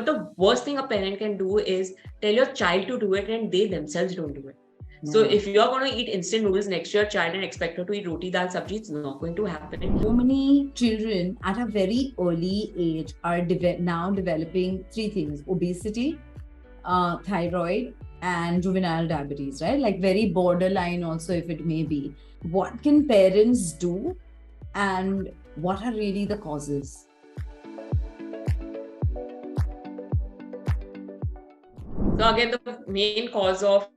But the worst thing a parent can do is tell your child to do it and they themselves don't do it. So if you're going to eat instant noodles next to your child and expect her to eat roti dal sabji, it's not going to happen. So many children at a very early age are now developing three things: obesity, thyroid, and juvenile diabetes, right? Like very borderline also, if it may be. What can parents do, and what are really the causes? So again, the main cause of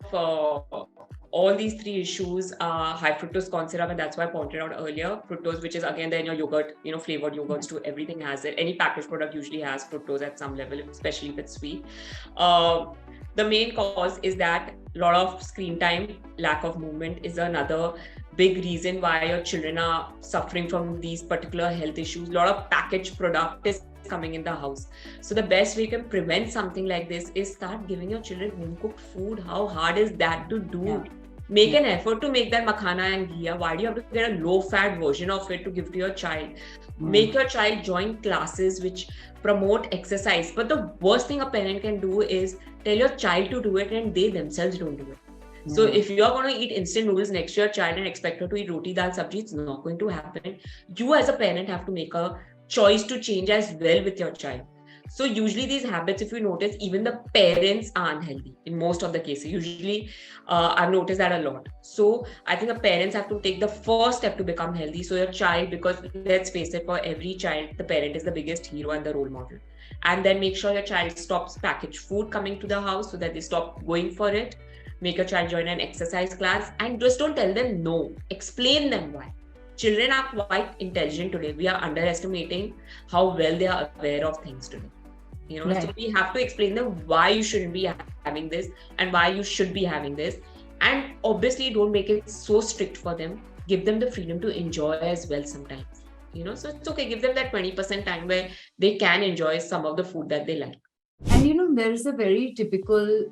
all these three issues are high fructose corn syrup, and that's why I pointed out earlier. Fructose, which is again there in your yogurt, flavored yogurts too. Everything has it. Any packaged product usually has fructose at some level, especially if it's sweet. The main cause is that a lot of screen time, lack of movement is another big reason why your children are suffering from these particular health issues. A lot of packaged product is coming in the house. So the best way you can prevent something like this is start giving your children home cooked food. How hard is that to do? Yeah. Make an effort to make that makhana and ghee. Why do you have to get a low fat version of it to give to your child? Make your child join classes which promote exercise. But the worst thing a parent can do is tell your child to do it and they themselves don't do it. So if you're going to eat instant noodles next to your child and expect her to eat roti dal sabji, it's not going to happen. You as a parent have to make a choice to change as well with your child. So usually these habits, if you notice, even the parents are unhealthy in most of the cases. Usually I've noticed that a lot. So I think the parents have to take the first step to become healthy. So your child, because let's face it, for every child, the parent is the biggest hero and the role model. And then make sure your child stops packaged food coming to the house so that they stop going for it. Make your child join an exercise class and just don't tell them no. Explain them why. Children are quite intelligent today. We are underestimating how well they are aware of things today. So we have to explain them why you shouldn't be having this and why you should be having this. And obviously don't make it so strict for them. Give them the freedom to enjoy as well sometimes. So it's okay. Give them that 20% time where they can enjoy some of the food that they like. And there is a very typical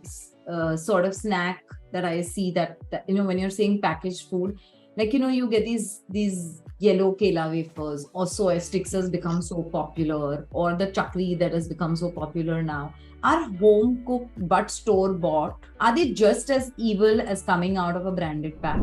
sort of snack that I see that when you're saying packaged food, like you get these yellow kela wafers, or soy sticks has become so popular, or the chakri that has become so popular now. Are home cooked but store bought, are they just as evil as coming out of a branded pack?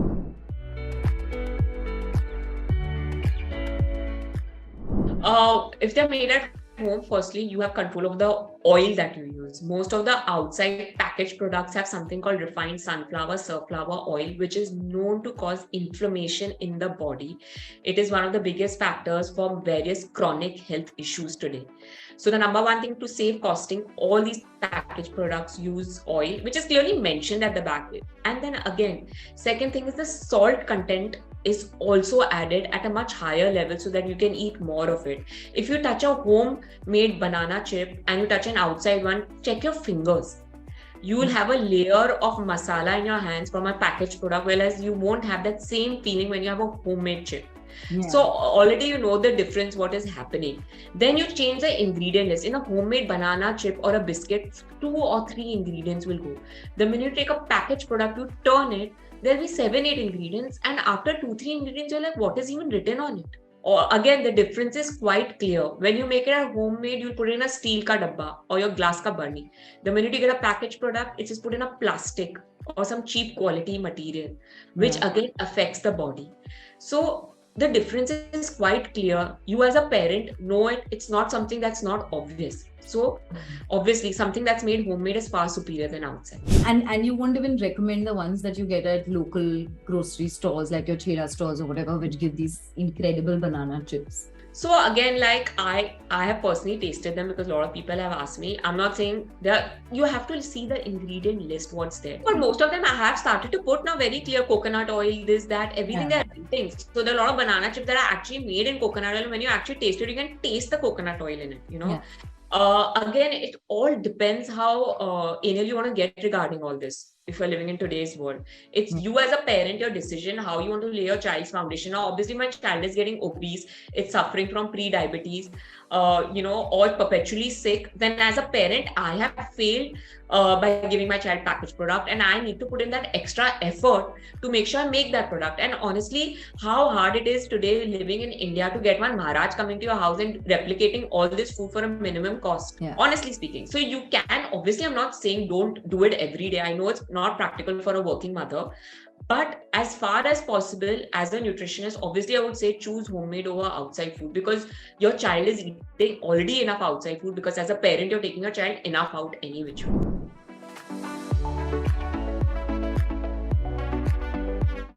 If they're made at home, firstly, you have control of the oil that you use. Most of the outside packaged products have something called refined sunflower oil, which is known to cause inflammation in the body. It is one of the biggest factors for various chronic health issues today. So the number one thing to save costing, all these packaged products use oil, which is clearly mentioned at the back. And then again, second thing is the salt content is also added at a much higher level so that you can eat more of it. If you touch a homemade banana chip and you touch an outside one, check your fingers. You will have a layer of masala in your hands from a packaged product, whereas you won't have that same feeling when you have a homemade chip. Yeah. So already you know the difference, what is happening. Then you change the ingredient list. In a homemade banana chip or a biscuit, 2 or 3 ingredients will go. The minute you take a packaged product, you turn it, there'll be 7-8 ingredients, and after 2-3 ingredients, you're like, what is even written on it? Or again, the difference is quite clear. When you make it at homemade, you'll put it in a steel ka dabba or your glass ka barni. The minute you get a packaged product, it's just put in a plastic or some cheap quality material, which again affects the body. So the difference is quite clear. You as a parent know it. It's not something that's not obvious. So obviously something that's made homemade is far superior than outside. And you won't even recommend the ones that you get at local grocery stores like your Chela stores or whatever, which give these incredible banana chips. So again, like I have personally tasted them because a lot of people have asked me. I'm not saying that you have to see the ingredient list, what's there. But most of them I have started to put now very clear coconut oil, this, that, everything they're writing. So there are a lot of banana chips that are actually made in coconut oil. When you actually taste it, you can taste the coconut oil in it, Again, it all depends how anal you want to get regarding all this. if you're living in today's world. It's you as a parent, your decision, how you want to lay your child's foundation. Now, obviously, my child is getting obese, it's suffering from pre-diabetes, or perpetually sick. Then, as a parent, I have failed by giving my child packaged product, and I need to put in that extra effort to make sure I make that product. And honestly, how hard it is today living in India to get one Maharaj coming to your house and replicating all this food for a minimum cost. Yeah. Honestly speaking. So you can, obviously, I'm not saying don't do it every day. I know it's not practical for a working mother. But as far as possible, as a nutritionist, obviously, I would say choose homemade over outside food, because your child is eating already enough outside food, because as a parent, you're taking your child enough out any which way.